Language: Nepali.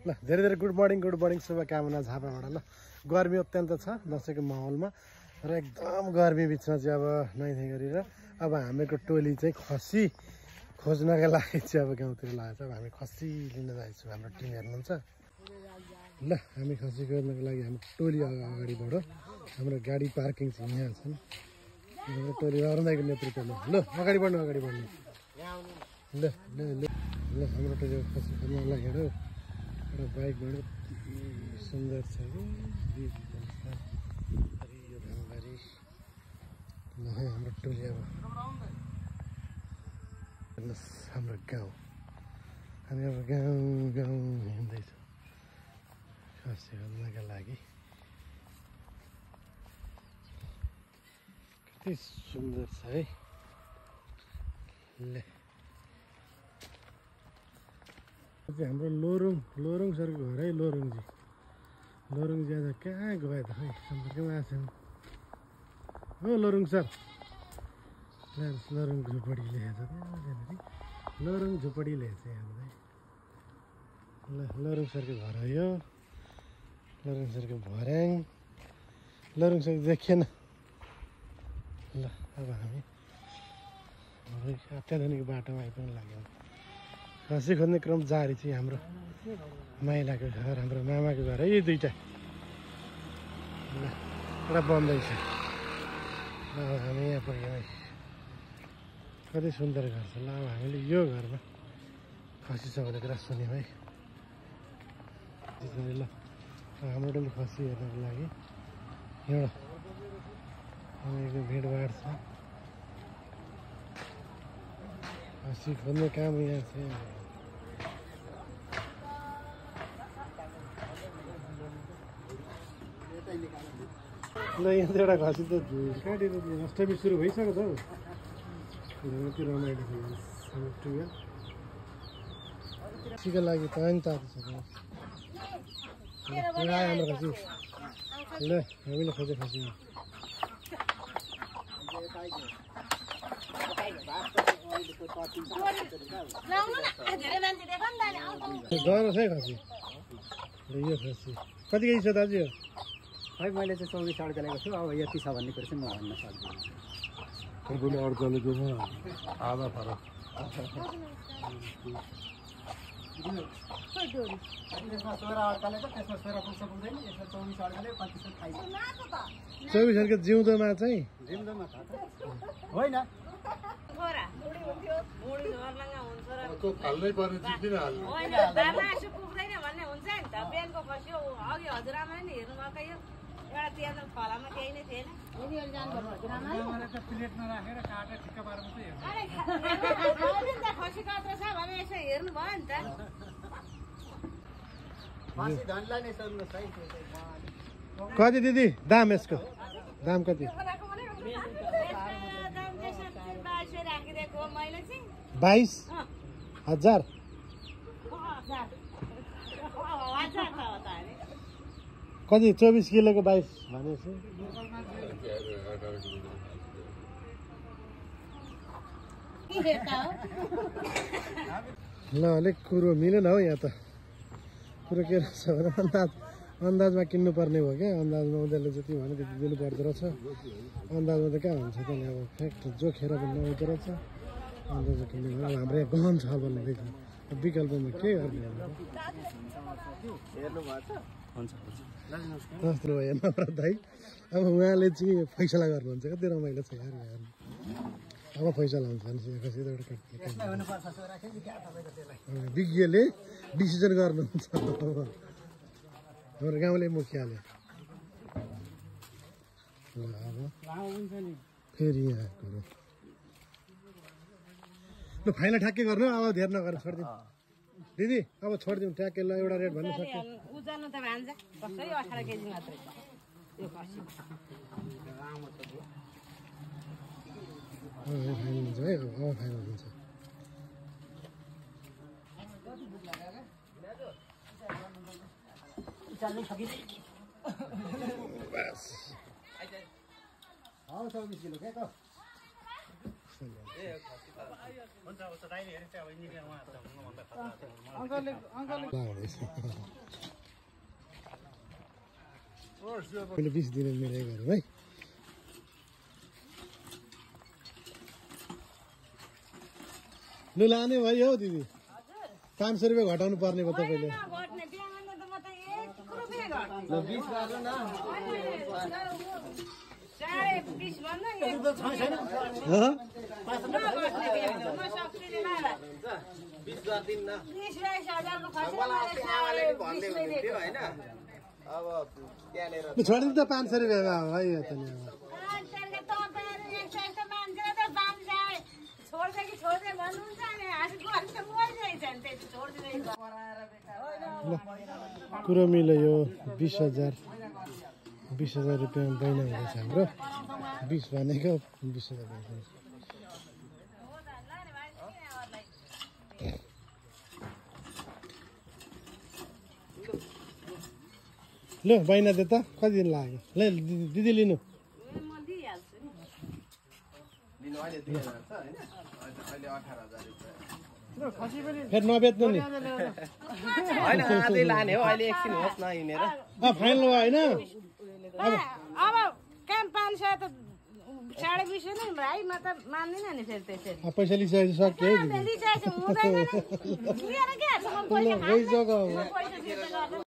ल धेरै धेरै गुड मर्निङ शुभकामना झापाबाट। ल गर्मी अत्यन्त छ दसैँको माहौलमा र एकदम गर्मी बिचमा चाहिँ अब नुहाइ गरेर अब हामीको टोली चाहिँ खसी खोज्नका लागि चाहिँ अब गाउँतिर लागेको छ। अब हामी खसी लिन जान्छौँ, हाम्रो टिम हेर्नुहुन्छ। ल हामी खसी खोज्नको लागि हाम्रो टोली अगाडि बढ्यो। हाम्रो गाडी पार्किङ चाहिँ यहाँ छ। हाम्रो टोली अरुण दाइको नेतृत्वमा ल अगाडि बढ्नु ल ल ल ल हाम्रो टोली खसी खोज्न लागेर एउटा बाइकबाट सुन्दर छ कि धानबारी। ल हाम्रो टोली अब हेर्नुहोस् हाम्रो गाउँ, हामी अब गाउँ हिँड्दैछौँ खसी खोज्नका लागि। कति सुन्दर छ है। ले हाम्रो लोरुङ सरको घर है। लोरुङजी आज कहाँ गयो त खै सम्पर्कमा आएको छैन हो लोरुङ सर। लोरुङ झुपडी लेखेको छ त्यहाँनिर, लोरुङ झुपडी लेखेको छ हामीलाई। ल लोरुङ सरको घर हो यो, लोरुङ सरको भर्याङ। लोरुङ सर देखिएन। ल अब हामी अत्याधुनिक बाटोमा आइपुग्न लाग्यौँ। खसी खोज्ने क्रम जारी चाहिँ हाम्रो माइलाको घर, हाम्रो मामाको घर है। यी दुईवटा एउटा बन्दैछ। अब हामी यहाँ पुग्यौँ। कति सुन्दर घर छ। ल अब हामीले यो घरमा खसी छ भने कुरा सुन्यौँ है। ल हाम्रो डल्लै खसी हेर्नको लागि एउटा एकदम भिडभाड छ। खसी खोज्ने काम यहाँ छ। ल यहाँ त एउटा खसी त काटेर अष्टमी सुरु भइसक्यो त हौ। कति रमाइलो छ खसीको लागि पानी तातो छ। हाम्रो खसी ल हामीले खोजे खसी गरोस् है खसी। यो खसी कति केजी छ दाजु? खै मैले चाहिँ 24 अड्कलेको छु। अब यति छ भन्ने कुरा चाहिँ म भन्न सक्दिनँ। तपाईँले अड्कलेकोमा आधा फरक। त्यसमा 16 अड्कलेको, त्यसमा 16 पुग्छ पुग्दैन, यसमा 24 अड्कलेको 25 खाइन्छ। 24 अड्के जिउँदोमा चाहिँ जिउँदोमा छ होइन फाल्नै पर्ने चिज किन हाल्नु? मासु पुग्दैन भन्ने हुन्छ नि त। बिहानको खस्यो अघि हजुरआमाले नि हेर्नु भएको यो एउटा त्यहाँ फलामा केही नै थिएन। प्लेटमा राखेर काटेर ठिक्क पारेर मात्रै खसी कत्रो छ भने यसो हेर्नु भयो नि त। खसी धनलाई नै सोध्नुहोस् है। कति दिदी दाम यसको? दाम कति? 22,000। कति 24 किलोको 22 भनेपछि ल अलिक कुरो मिलेन हौ यहाँ त। कुरो के रहेछ भने अन्दाजमा किन्नुपर्ने हो क्या। अन्दाजमा उनीहरूले जति भने त्यति दिनु पर्दो रहेछ। अन्दाजमा त कहाँ हुन्छ त नि, अब फ्याक्ट जोखेर पनि नआउँदो रहेछ। अन्दाज किन्ने अब हाम्रो यहाँ गहन छ भन्दैछ। विकल्पमा के गर्ने? जस्तो भयो नम्रत दाइ। अब उहाँले चाहिँ फैसला गर्नुहुन्छ। कति रमाइलो छ यार। अब फैसला हुन्छ विज्ञले डिसिजन गर्नुहुन्छ हाम्रो गाउँले मुखियाले। अब फेरि यहाँ कुरो ल फाइनल ठ्याक्कै गर्नु। अब धेर नगरेर छोडिदिउँ दिदी। अब छोडिदिउँ ट्याक्कै। ल एउटा रेट भन्नु सक्छ? उजाल्नु त भान्जा कसै 18 केजी मात्रै यो खसी। फाइनल हुन्छ है। अब फाइनल हुन्छ। मैले 20 दिन मिलाइ गरौँ है। लु लाने भयो हौ दिदी, 500 रुपियाँ घटाउनु पर्ने भयो तपाईँले। छोडिदिनु त 500 रुपियाँमा है त नि। कुरो मिल्यो यो 20,000 रुपियाँ बैना हुँदैछ हाम्रो। 20 भनेको 20,000 भन्छ। ल बैना दे त, कति दिन लाग्यो? ल दिदी लिनु। फेरि नबेच्नु नि। फाइनल भयो होइन? अब काम 500 त 20.5 नै भाइ, म त मान्दिनँ नि फेरि त्यसरी। पैसा लिइसकेपछि सक्यो है दिदी। लिइसकेपछि हुँदैन नि। लिएर के हाल्छु म पैसा खान्छु।